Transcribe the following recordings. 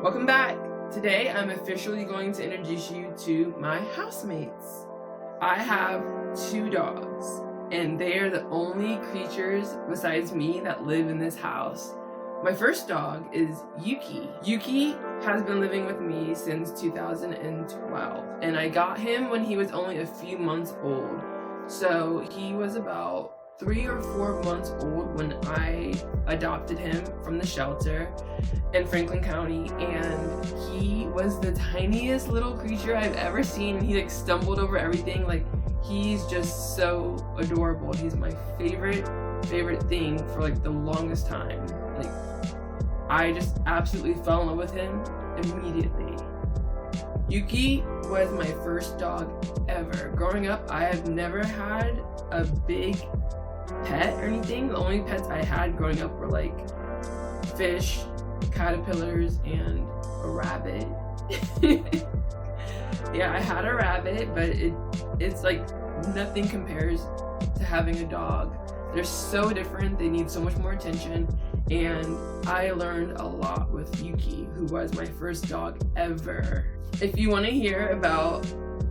Welcome back. Today I'm officially going to introduce you to my housemates. I have 2 dogs, and they are the only creatures besides me that live in this house. My first dog is Yuki. Yuki has been living with me since 2012, and I got him when he was only a few months old. So he was about 3 or 4 months old when I adopted him from the shelter in Franklin County, and he was the tiniest little creature I've ever seen. He stumbled over everything. He's just so adorable. He's my favorite thing for the longest time. I just absolutely fell in love with him immediately. Yuki was my first dog ever. Growing up, I have never had a big pet or anything. The only pets I had growing up were fish, caterpillars, and a rabbit. Yeah, I had a rabbit, but it's nothing compares to having a dog. They're so different. They need so much more attention, and I learned a lot with Yuki, who was my first dog ever. If you want to hear about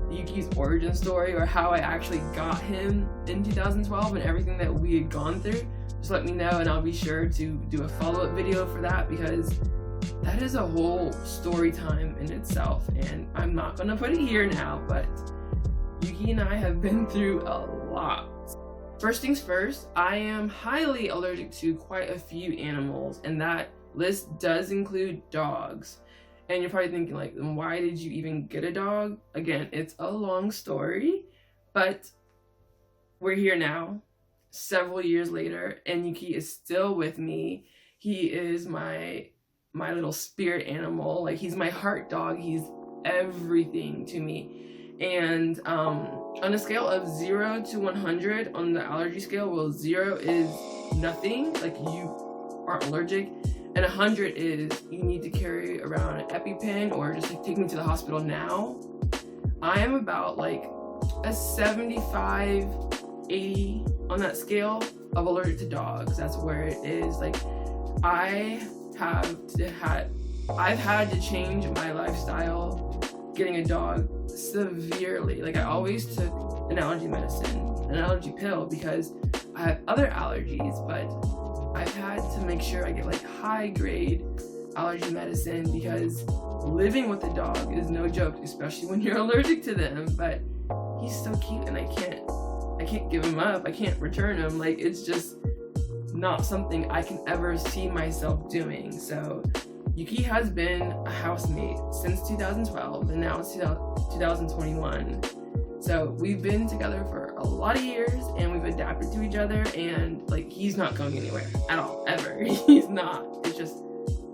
Yuki's origin story or how I actually got him in 2012 and everything that we had gone through, just let me know and I'll be sure to do a follow-up video for that, because that is a whole story time in itself, and I'm not gonna put it here now, but Yuki and I have been through a lot. First things first, I am highly allergic to quite a few animals, and that list does include dogs. And you're probably thinking then why did you even get a dog? Again, it's a long story, but we're here now, several years later, and Yuki is still with me. He is my little spirit animal. He's my heart dog. He's everything to me. And on a scale of 0 to 100 on the allergy scale, well, 0 is nothing, you aren't allergic, and 100 is you need to carry around an EpiPen or just take me to the hospital now. I am about a 75, 80 on that scale of allergic to dogs. That's where it is. I've had to change my lifestyle getting a dog severely. I always took an allergy medicine, an allergy pill, because I have other allergies, but I've had to make sure I get high grade allergy medicine, because living with a dog is no joke, especially when you're allergic to them. But he's so cute, and I can't give him up. I can't return him. It's just not something I can ever see myself doing. So Yuki has been a housemate since 2012, and now it's 2021. So we've been together for a lot of years, and we've adapted to each other, and he's not going anywhere at all, ever. He's not. It's just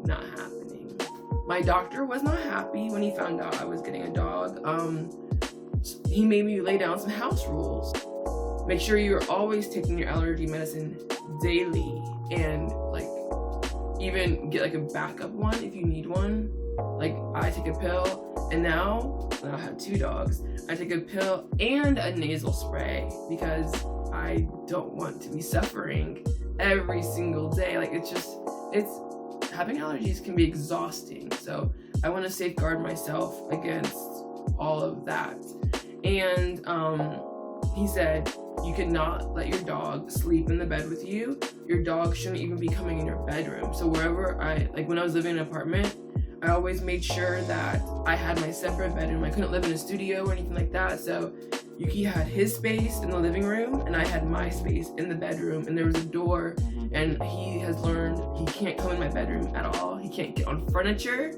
not happening. My doctor was not happy when he found out I was getting a dog. He made me lay down some house rules. Make sure you're always taking your allergy medicine daily, and even get a backup one if you need one. I take a pill, and now I have 2 dogs. I take a pill and a nasal spray, because I don't want to be suffering every single day. It's having allergies can be exhausting. So I want to safeguard myself against all of that. And he said, you cannot let your dog sleep in the bed with you. Your dog shouldn't even be coming in your bedroom. So wherever when I was living in an apartment, I always made sure that I had my separate bedroom. I couldn't live in a studio or anything like that. So Yuki had his space in the living room, and I had my space in the bedroom, and there was a door, and he has learned he can't come in my bedroom at all. He can't get on furniture,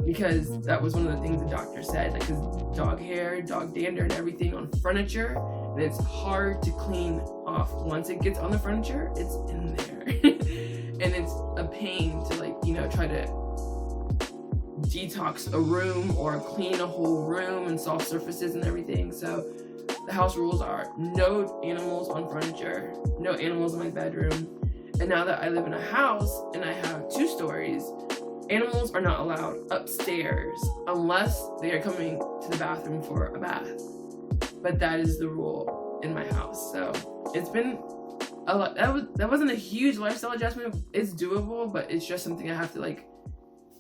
because that was one of the things the doctor said, because dog hair, dog dander, and everything on furniture, and it's hard to clean off. Once it gets on the furniture, it's in there. And it's a pain to try to detox a room or clean a whole room and soft surfaces and everything. So the house rules are no animals on furniture, no animals in my bedroom. And now that I live in a house and I have 2 stories, animals are not allowed upstairs unless they are coming to the bathroom for a bath. But that is the rule in my house. So it's been a lot. That wasn't a huge lifestyle adjustment. It's doable, but it's just something I have to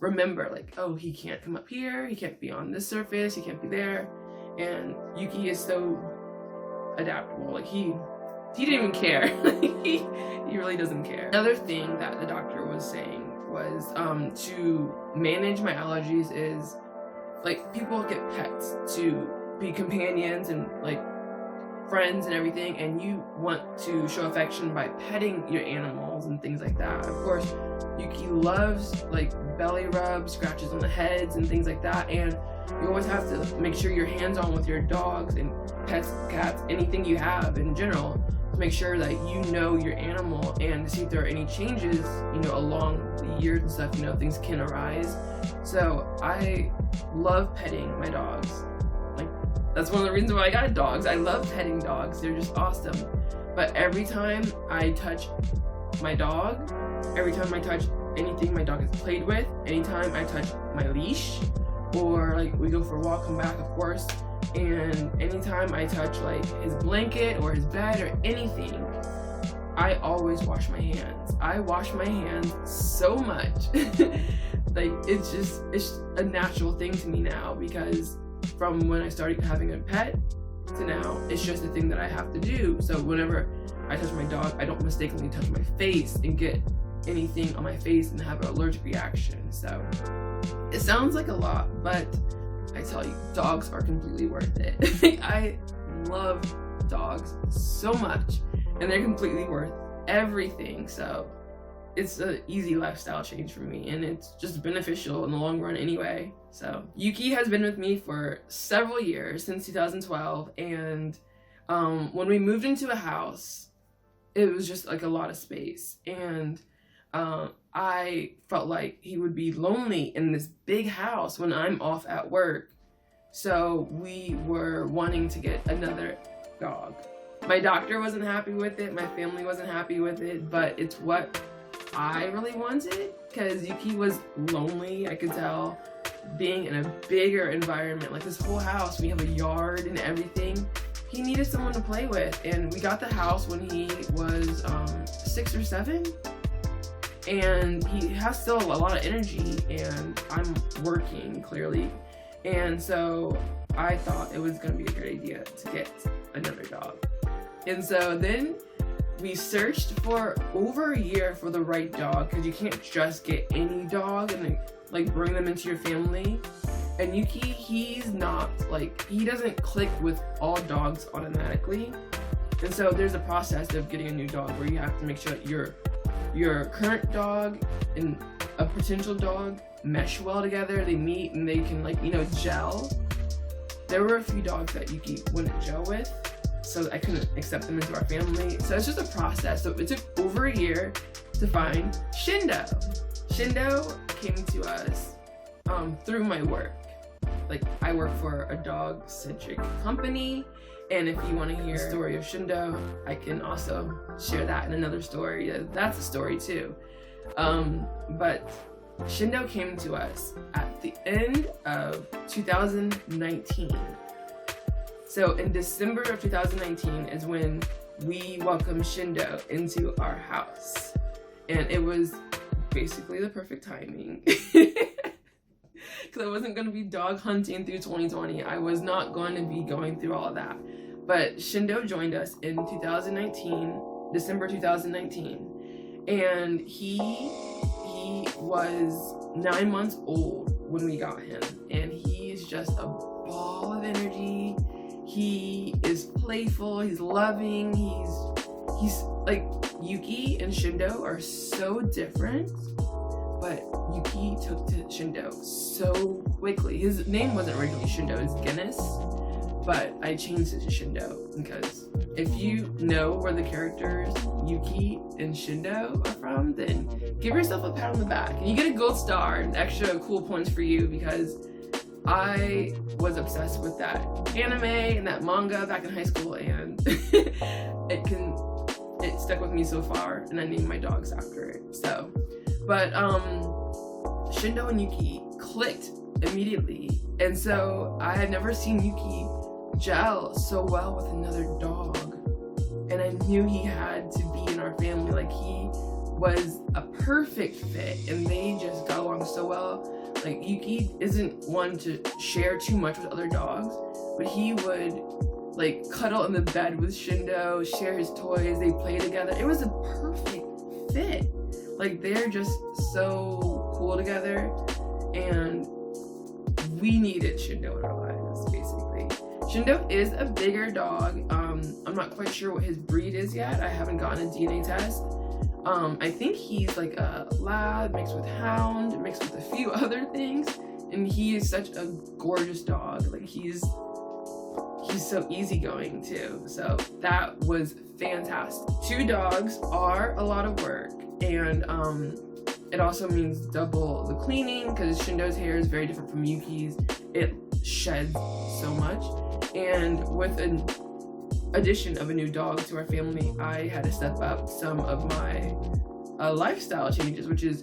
remember, like, oh, he can't come up here, he can't be on this surface, he can't be there. And Yuki is so adaptable. Like, he didn't even care. he really doesn't care. Another thing that the doctor was saying was to manage my allergies is, like, people get pets to be companions and like friends and everything, and you want to show affection by petting your animals and things like that. Of course, Yuki loves like belly rubs, scratches on the heads and things like that, and you always have to make sure you're hands-on with your dogs and pets, cats, anything you have in general, to make sure that you know your animal and to see if there are any changes, you know, along the years and stuff, you know, things can arise. So I love petting my dogs. Like, that's one of the reasons why I got dogs. I love petting dogs. They're just awesome. But every time I touch my dog, every time I touch anything my dog has played with, anytime I touch my leash, or like we go for a walk, come back, of course, and anytime I touch like his blanket or his bed or anything, I always wash my hands. I wash my hands so much. Like, it's a natural thing to me now, because from when I started having a pet to now, it's just a thing that I have to do. So whenever I touch my dog, I don't mistakenly touch my face and get anything on my face and have an allergic reaction. So it sounds like a lot, but I tell you, dogs are completely worth it. I love dogs so much, and they're completely worth everything. So it's an easy lifestyle change for me, and it's just beneficial in the long run anyway. So Yuki has been with me for several years, since 2012, and when we moved into a house, it was just like a lot of space, and I felt like he would be lonely in this big house when I'm off at work. So we were wanting to get another dog. My doctor wasn't happy with it, my family wasn't happy with it, but it's what I really wanted, because Yuki was lonely, I could tell, being in a bigger environment. Like, this whole house, we have a yard and everything. He needed someone to play with, and we got the house when he was 6 or 7. And he has still a lot of energy, and I'm working, clearly. And so I thought it was going to be a great idea to get another dog. And so then we searched for over a year for the right dog, because you can't just get any dog and like bring them into your family. And Yuki, he's not like, he doesn't click with all dogs automatically. And so there's a process of getting a new dog where you have to make sure that your current dog and a potential dog mesh well together. They meet and they can, like, you know, gel. There were a few dogs that Yuki wouldn't gel with, so I couldn't accept them into our family. So it's just a process. So it took over a year to find Shindo. Shindo came to us through my work. Like, I work for a dog-centric company, and if you want to hear the story of Shindo, I can also share that in another story. That's a story too. But Shindo came to us at the end of 2019. So in December of 2019 is when we welcomed Shindo into our house. And it was basically the perfect timing. Because I wasn't going to be dog hunting through 2020. I was not going to be going through all of that. But Shindo joined us in 2019, December 2019. And he was 9 months old when we got him. And he's just a ball of energy. He is playful, he's loving, he's like, Yuki and Shindo are so different, but Yuki took to Shindo so quickly. His name wasn't originally Shindo, it's Guinness, but I changed it to Shindo because if you know where the characters Yuki and Shindo are from, then give yourself a pat on the back. And you get a gold star and extra cool points for you, because I was obsessed with that anime and that manga back in high school, and it stuck with me so far, and I named my dogs after it. So, but Shindo and Yuki clicked immediately, and so I had never seen Yuki gel so well with another dog, and I knew he had to be in our family. Like, he was a perfect fit, and they just got along so well. Like, Yuki isn't one to share too much with other dogs, but he would like cuddle in the bed with Shindo, share his toys, they play together. It was a perfect fit. Like, they're just so cool together, and we needed Shindo in our lives, basically. Shindo is a bigger dog. I'm not quite sure what his breed is yet. I haven't gotten a DNA test. I think he's like a lab mixed with hound, mixed with a few other things, and he is such a gorgeous dog. Like, he's so easygoing too. So that was fantastic. 2 dogs are a lot of work, and it also means double the cleaning because Shindo's hair is very different from Yuki's. It sheds so much, and with an addition of a new dog to our family, I had to step up some of my lifestyle changes, which is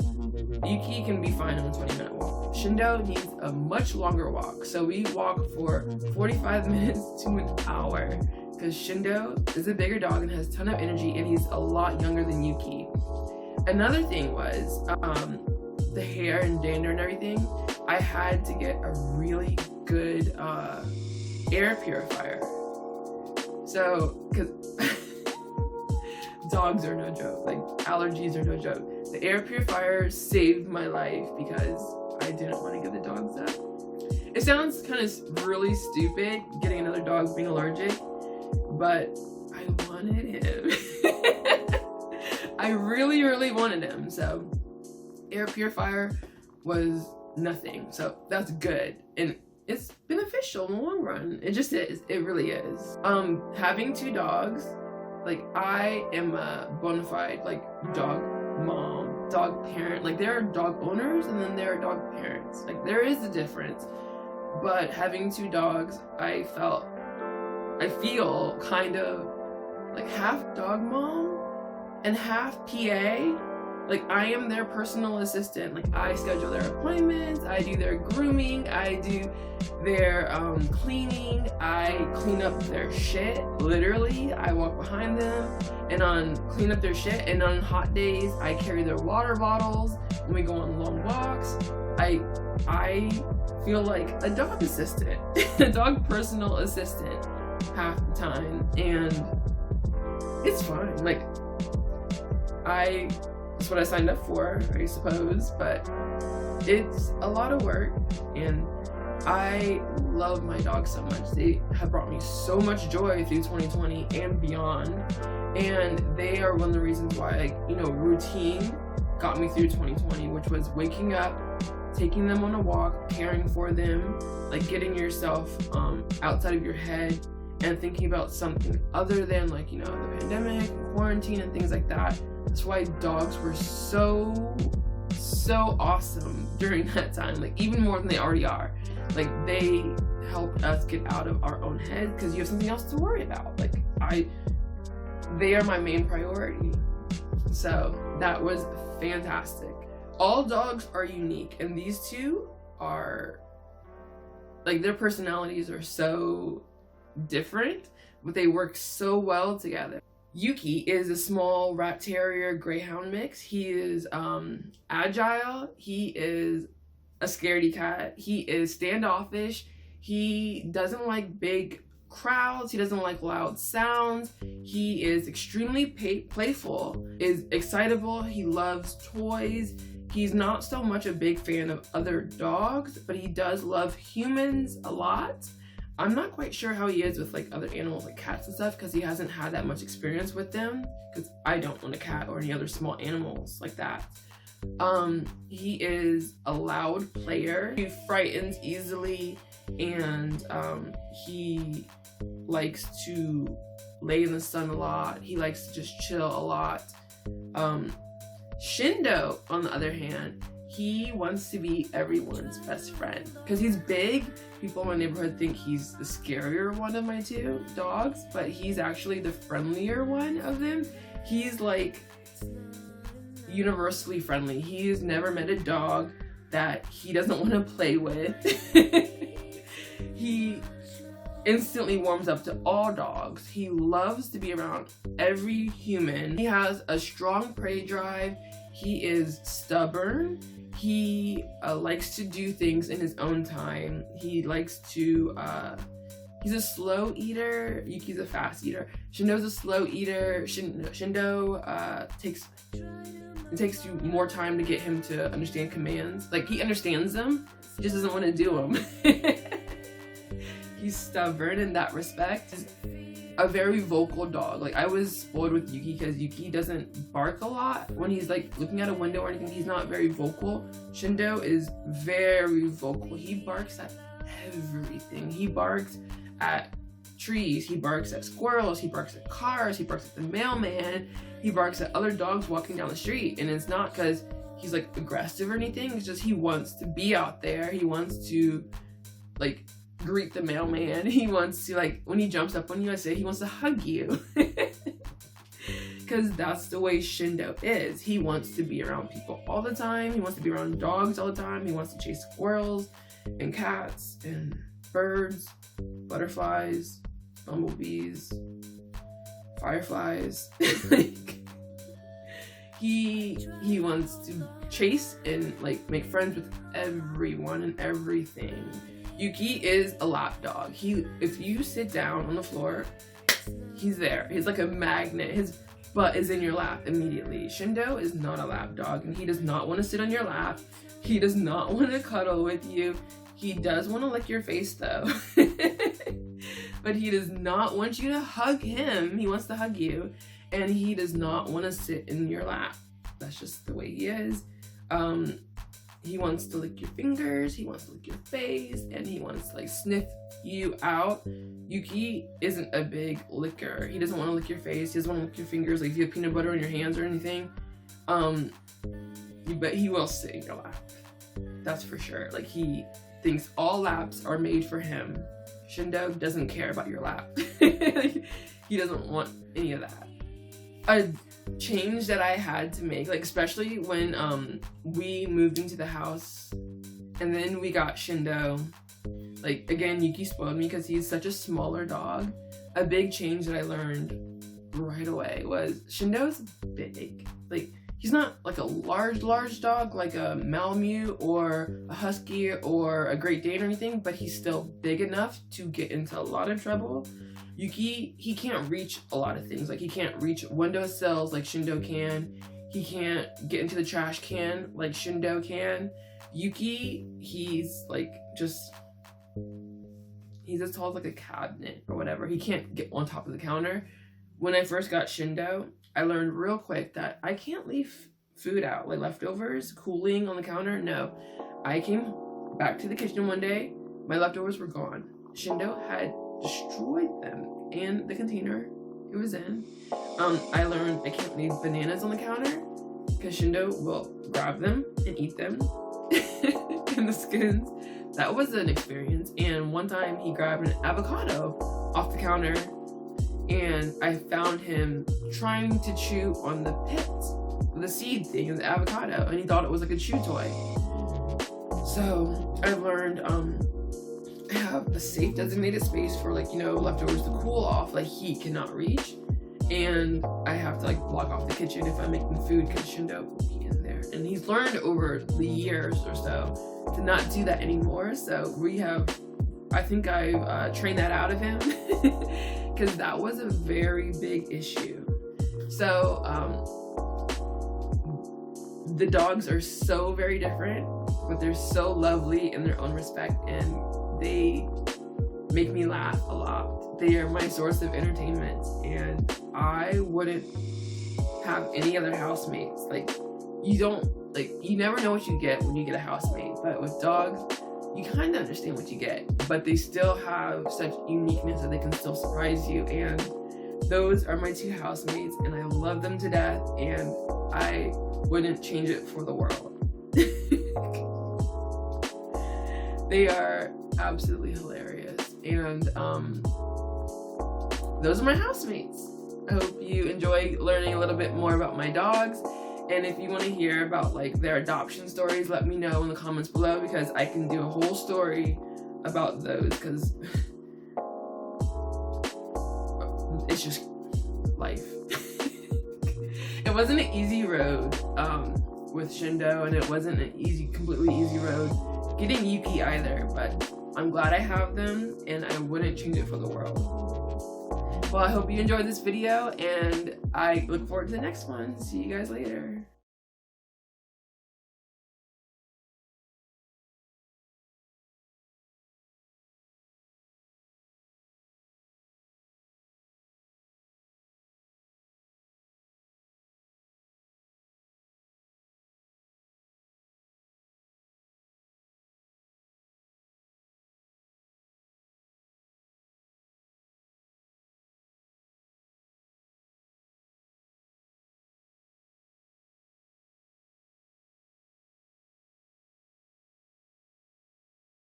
Yuki can be fine on a 20-minute walk. Shindo needs a much longer walk, so we walk for 45 minutes to an hour because Shindo is a bigger dog and has a ton of energy, and he's a lot younger than Yuki. Another thing was the hair and dander and everything. I had to get a really good air purifier. So, because dogs are no joke, like allergies are no joke. The air purifier saved my life because I didn't want to give the dogs up. It sounds kind of really stupid, getting another dog being allergic, but I wanted him. I really, really wanted him. So, air purifier was nothing. So that's good. And it's beneficial in the long run. It just is. It really is. Having 2 dogs, like, I am a bona fide like dog mom, dog parent. Like, there are dog owners and then there are dog parents. Like, there is a difference. But having 2 dogs, I feel kind of like half dog mom and half PA. Like, I am their personal assistant. Like, I schedule their appointments, I do their grooming, I do their cleaning, I clean up their shit. Literally, I walk behind them and clean up their shit. And on hot days, I carry their water bottles when we go on long walks. I feel like a dog assistant, a dog personal assistant half the time, and it's fine. Like, that's what I signed up for, I suppose, but it's a lot of work, and I love my dogs so much. They have brought me so much joy through 2020 and beyond, and they are one of the reasons why, routine got me through 2020, which was waking up, taking them on a walk, caring for them, like getting yourself outside of your head and thinking about something other than the pandemic, quarantine, and things like that. That's why dogs were so awesome during that time, like even more than they already are. Like, they helped us get out of our own heads because you have something else to worry about. Like, they are my main priority. So that was fantastic. All dogs are unique, and these 2 are, like, their personalities are so different, but they work so well together. Yuki is a small rat terrier greyhound mix. He is agile. He is a scaredy cat. He is standoffish. He doesn't like big crowds. He doesn't like loud sounds. He is extremely playful, is excitable. He loves toys. He's not so much a big fan of other dogs, but he does love humans a lot. I'm not quite sure how he is with other animals like cats and stuff because he hasn't had that much experience with them, because I don't own a cat or any other small animals like that. He is a loud player. He frightens easily, and he likes to lay in the sun a lot. He likes to just chill a lot. Shindo, on the other hand, he wants to be everyone's best friend because he's big. People in my neighborhood think he's the scarier one of my 2 dogs, but he's actually the friendlier one of them. He's like universally friendly. He's never met a dog that he doesn't want to play with. He instantly warms up to all dogs. He loves to be around every human. He has a strong prey drive. He is stubborn. He likes to do things in his own time. He likes to, he's a slow eater. Yuki's a fast eater. Shindo's a slow eater. Shindo it takes you more time to get him to understand commands. Like, he understands them, he just doesn't want to do them. He's stubborn in that respect. He's a very vocal dog. Like, I was spoiled with Yuki because Yuki doesn't bark a lot when he's like looking at a window or anything. He's not very vocal. Shindo is very vocal. He barks at everything. He barks at trees, he barks at squirrels, he barks at cars, he barks at the mailman, he barks at other dogs walking down the street. And it's not because he's like aggressive or anything, it's just he wants to be out there. He wants to like greet the mailman. He wants to, like, when he jumps up on you, I say he wants to hug you. Because that's the way Shindo is. He wants to be around people all the time. He wants to be around dogs all the time. He wants to chase squirrels and cats and birds, butterflies, bumblebees, fireflies. Like, he wants to chase and like make friends with everyone and everything. Yuki is a lap dog. If you sit down on the floor, he's there. He's like a magnet. His butt is in your lap immediately. Shindo is not a lap dog, and he does not want to sit on your lap. He does not want to cuddle with you. He does want to lick your face though. But he does not want you to hug him. He wants to hug you, and he does not want to sit in your lap. That's just the way he is. He wants to lick your fingers, he wants to lick your face, and he wants to like sniff you out. Yuki isn't a big licker. He doesn't want to lick your face, he doesn't want to lick your fingers, like if you have peanut butter on your hands or anything. But he will sit in your lap. That's for sure. Like, he thinks all laps are made for him. Shindo doesn't care about your lap. He doesn't want any of that. A change that I had to make, like especially when we moved into the house and then we got Shindo, like again, Yuki spoiled me because he's such a smaller dog. A big change that I learned right away was Shindo's big. Like, he's not like a large dog like a Malamute or a Husky or a Great Dane or anything, but he's still big enough to get into a lot of trouble. Yuki, he can't reach a lot of things. Like, he can't reach windowsills like Shindo can. He can't get into the trash can like Shindo can. Yuki, he's like he's as tall as like a cabinet or whatever. He can't get on top of the counter. When I first got Shindo, I learned real quick that I can't leave food out, like leftovers cooling on the counter. No. I came back to the kitchen one day, my leftovers were gone. Shindo had destroyed them and the container it was in. I learned I can't leave bananas on the counter because Shindo will grab them and eat them and the skins. That was an experience. And one time he grabbed an avocado off the counter and I found him trying to chew on the pit, the seed thing of the avocado, and he thought it was like a chew toy. So I learned have a safe designated space for, like, you know, leftovers to cool off, like heat cannot reach, and I have to like block off the kitchen if I'm making food because Shindo will be in there. And he's learned over the years or so to not do that anymore. So I think I've trained that out of him because that was a very big issue. So the dogs are so very different, but they're so lovely in their own respect, and they make me laugh a lot. They are my source of entertainment, and I wouldn't have any other housemates. Like, you never know what you get when you get a housemate, but with dogs, you kind of understand what you get, but they still have such uniqueness that they can still surprise you, and those are my two housemates, and I love them to death, and I wouldn't change it for the world. They are absolutely hilarious, and those are my housemates. I hope you enjoy learning a little bit more about my dogs, and if you want to hear about like their adoption stories, let me know in the comments below, because I can do a whole story about those, because it's just life. It wasn't an easy road with Shindo, and it wasn't an completely easy road getting Yuki either, but I'm glad I have them, and I wouldn't change it for the world. Well, I hope you enjoyed this video, and I look forward to the next one. See you guys later.